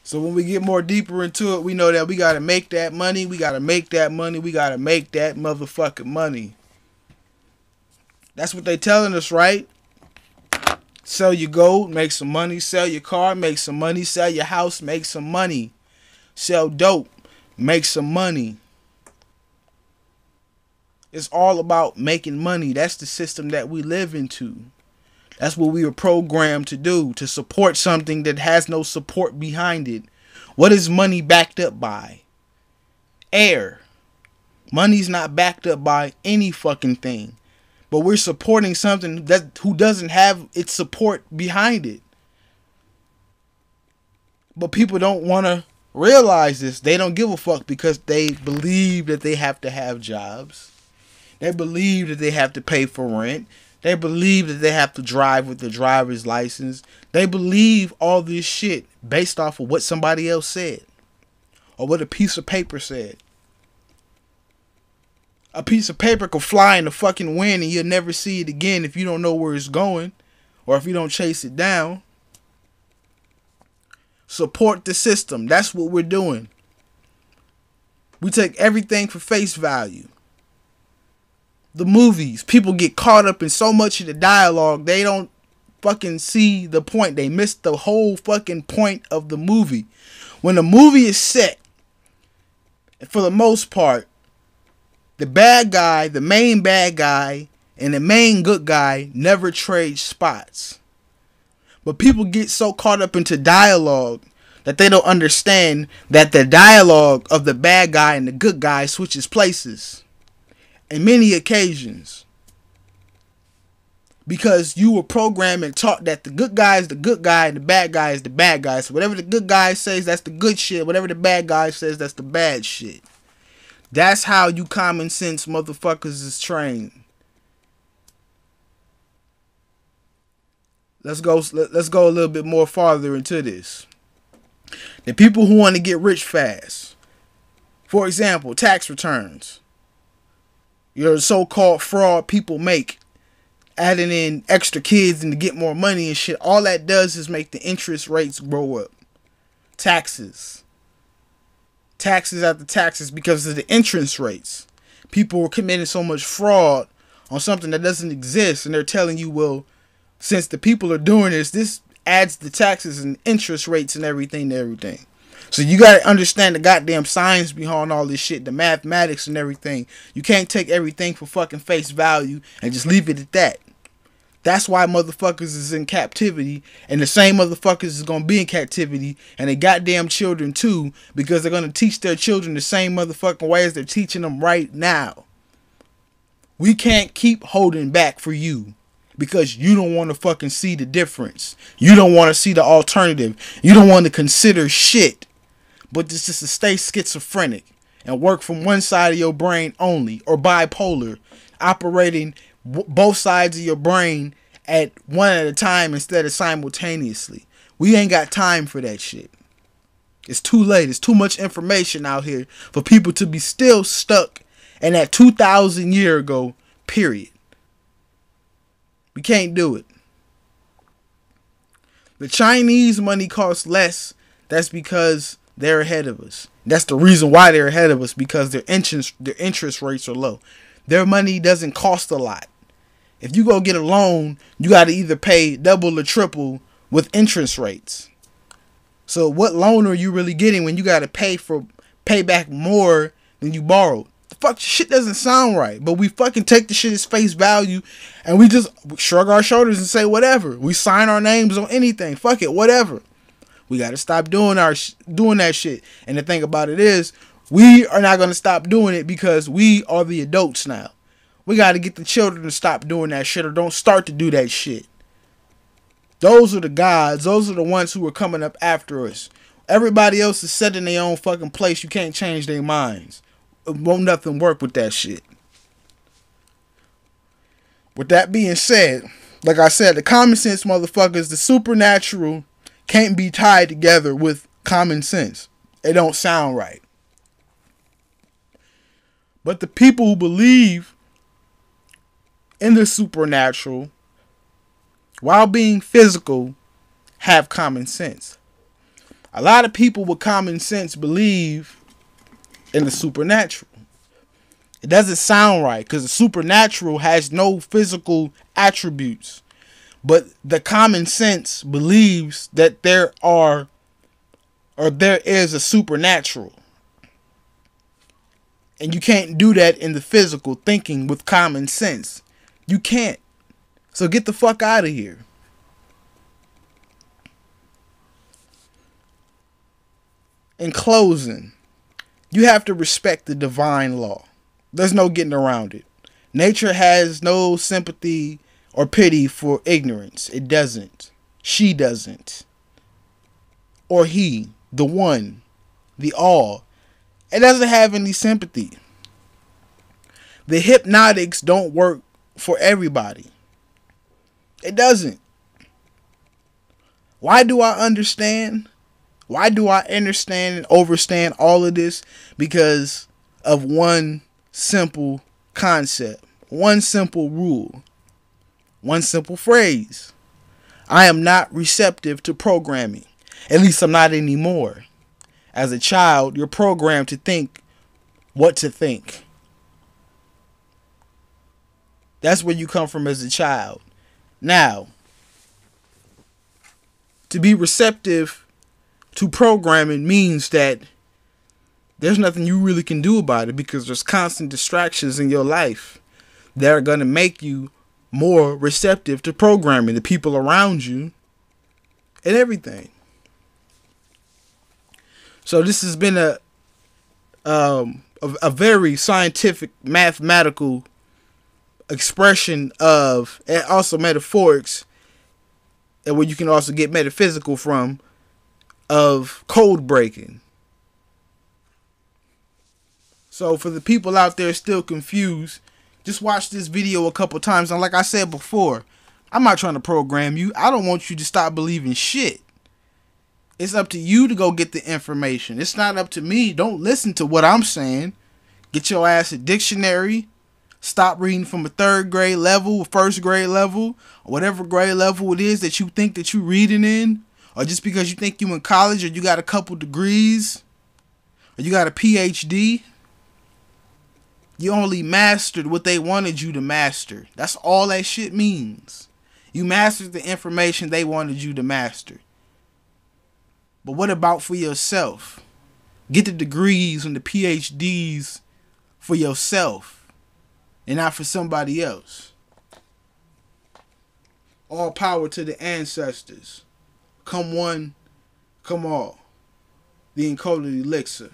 So when we get more deeper into it, we know that we gotta make that money. We gotta make that money. We gotta make that motherfucking money. That's what they telling us, right? Sell your gold, make some money. Sell your car, make some money. Sell your house, make some money. Sell dope, make some money. It's all about making money. That's the system that we live into. That's what we were programmed to do, to support something that has no support behind it. What is money backed up by? Air. Money's not backed up by any fucking thing. But we're supporting something that who doesn't have its support behind it. But people don't want to realize this. They don't give a fuck because they believe that they have to have jobs. They believe that they have to pay for rent. They believe that they have to drive with the driver's license. They believe all this shit based off of what somebody else said. Or what a piece of paper said. A piece of paper could fly in the fucking wind and you'll never see it again if you don't know where it's going. Or if you don't chase it down. Support the system. That's what we're doing. We take everything for face value. The movies, people get caught up in so much of the dialogue, they don't fucking see the point. They miss the whole fucking point of the movie. When the movie is set, for the most part, the bad guy, the main bad guy, and the main good guy never trade spots. But people get so caught up into dialogue that they don't understand that the dialogue of the bad guy and the good guy switches places. In many occasions. Because you were programmed and taught that the good guy is the good guy and the bad guy is the bad guy. So whatever the good guy says, that's the good shit. Whatever the bad guy says, that's the bad shit. That's how you common sense motherfuckers is trained. Let's go a little bit more farther into this. The people who want to get rich fast. For example, tax returns. Your so-called fraud people make, adding in extra kids and to get more money and shit. All that does is make the interest rates grow up. Taxes. Taxes after taxes because of the interest rates. People are committing so much fraud on something that doesn't exist. And they're telling you, well, since the people are doing this adds the taxes and interest rates and everything to everything. So you got to understand the goddamn science behind all this shit, the mathematics and everything. You can't take everything for fucking face value and just leave it at that. That's why motherfuckers is in captivity, and the same motherfuckers is going to be in captivity, and they goddamn children too, because they're going to teach their children the same motherfucking way as they're teaching them right now. We can't keep holding back for you. Because you don't want to fucking see the difference. You don't want to see the alternative. You don't want to consider shit. But this is to stay schizophrenic and work from one side of your brain only, or bipolar, operating both sides of your brain at one at a time instead of simultaneously. We ain't got time for that shit. It's too late. It's too much information out here for people to be still stuck in that 2,000 year ago period. We can't do it. The Chinese money costs less. That's because they're ahead of us. That's the reason why they're ahead of us, because their interest rates are low. Their money doesn't cost a lot. If you go get a loan, you got to either pay double or triple with interest rates. So what loan are you really getting when you got to pay back more than you borrowed? The fuck, shit doesn't sound right. But we fucking take the shit as face value and we just shrug our shoulders and say whatever. We sign our names on anything. Fuck it, whatever. We got to stop doing that shit. And the thing about it is, we are not going to stop doing it because we are the adults now. We got to get the children to stop doing that shit, or don't start to do that shit. Those are the gods. Those are the ones who are coming up after us. Everybody else is set in their own fucking place. You can't change their minds. It won't nothing work with that shit. With that being said, like I said, the common sense motherfuckers, the supernatural can't be tied together with common sense. It don't sound right. But the people who believe in the supernatural, while being physical, have common sense. A lot of people with common sense believe in the supernatural. It doesn't sound right because the supernatural has no physical attributes. But the common sense believes that there is a supernatural. And you can't do that in the physical thinking with common sense. You can't. So get the fuck out of here. In closing, you have to respect the divine law. There's no getting around it. Nature has no sympathy or pity for ignorance. It doesn't. She doesn't. Or he, the one, the all. It doesn't have any sympathy. The hypnotics don't work for everybody. It doesn't. Why do I understand? Why do I understand and overstand all of this? Because of one simple concept, one simple rule, one simple phrase. I am not receptive to programming. At least I'm not anymore. As a child, you're programmed to think what to think. That's where you come from as a child. Now, to be receptive to programming means that there's nothing you really can do about it because there's constant distractions in your life that are going to make you more receptive to programming, the people around you, and everything. So this has been a very scientific, mathematical expression of, and also metaphorics, and where you can also get metaphysical from, of code breaking. So for the people out there still confused, just watch this video a couple times. And like I said before, I'm not trying to program you. I don't want you to stop believing shit. It's up to you to go get the information. It's not up to me. Don't listen to what I'm saying. Get your ass a dictionary. Stop reading from a 3rd grade level, 1st grade level, or whatever grade level it is that you think that you're reading in. Or just because you think you're in college or you got a couple degrees or you got a PhD. You only mastered what they wanted you to master. That's all that shit means. You mastered the information they wanted you to master. But what about for yourself? Get the degrees and the PhDs for yourself and not for somebody else. All power to the ancestors. Come one, come all. The encoded elixir.